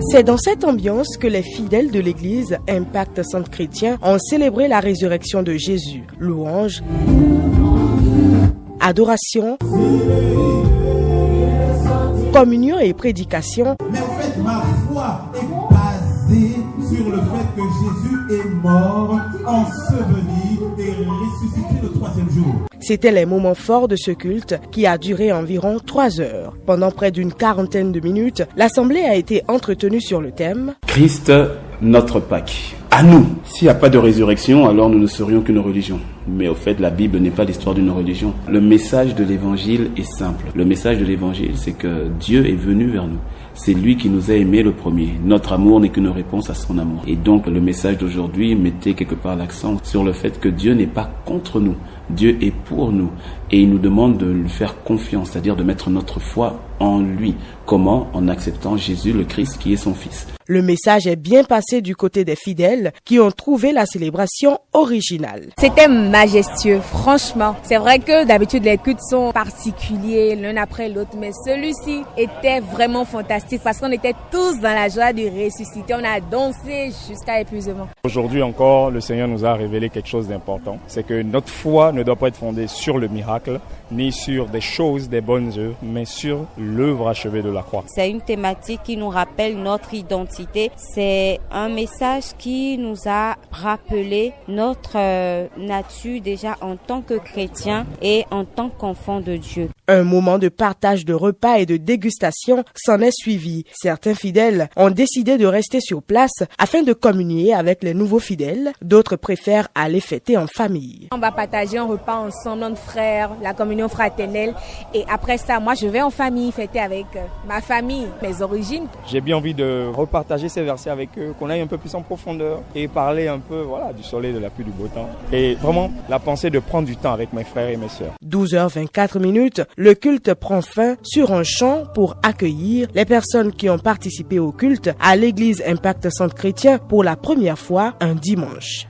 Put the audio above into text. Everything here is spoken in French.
C'est dans cette ambiance que les fidèles de l'église Impact Centre Chrétien ont célébré la résurrection de Jésus. Louange, adoration, communion et prédication. Mais en fait, ma foi est basée sur le fait que Jésus est mort, enseveli et ressuscité le 3e jour. C'étaient les moments forts de ce culte qui a duré environ 3 heures. Pendant près d'une quarantaine de minutes, l'assemblée a été entretenue sur le thème « Christ, notre Pâques ». À nous, s'il n'y a pas de résurrection, alors nous ne serions qu'une religion. Mais au fait, la Bible n'est pas l'histoire d'une religion. Le message de l'évangile est simple. Le message de l'évangile, c'est que Dieu est venu vers nous. C'est lui qui nous a aimés le premier. Notre amour n'est qu'une réponse à son amour. Et donc, le message d'aujourd'hui mettait quelque part l'accent sur le fait que Dieu n'est pas contre nous. Dieu est pour nous. Et il nous demande de lui faire confiance, c'est-à-dire de mettre notre foi en lui. Comment? En acceptant Jésus le Christ qui est son Fils. Le message est bien passé du côté des fidèles qui ont trouvé la célébration originale. C'était majestueux, franchement. C'est vrai que d'habitude les cultes sont particuliers l'un après l'autre, mais celui-ci était vraiment fantastique parce qu'on était tous dans la joie de ressusciter. On a dansé jusqu'à épuisement. Aujourd'hui encore, le Seigneur nous a révélé quelque chose d'important. C'est que notre foi ne doit pas être fondée sur le miracle, ni sur des choses, des bonnes œuvres, mais sur l'œuvre achevée de la croix. C'est une thématique qui nous rappelle notre identité. C'est un message qui nous a rappelé notre nature déjà en tant que chrétien et en tant qu'enfant de Dieu. Un moment de partage de repas et de dégustation s'en est suivi. Certains fidèles ont décidé de rester sur place afin de communier avec les nouveaux fidèles. D'autres préfèrent aller fêter en famille. On va partager un repas ensemble entre frères, la communion fraternelle. Et après ça, moi je vais en famille fêter avec ma famille, mes origines. J'ai bien envie de repartager ces versets avec eux, qu'on aille un peu plus en profondeur et parler un peu du soleil, de la pluie, du beau temps. Et vraiment la pensée de prendre du temps avec mes frères et mes sœurs. 12h24, le culte prend fin sur un chant pour accueillir les personnes qui ont participé au culte à l'église Impact Centre Chrétien pour la première fois un dimanche.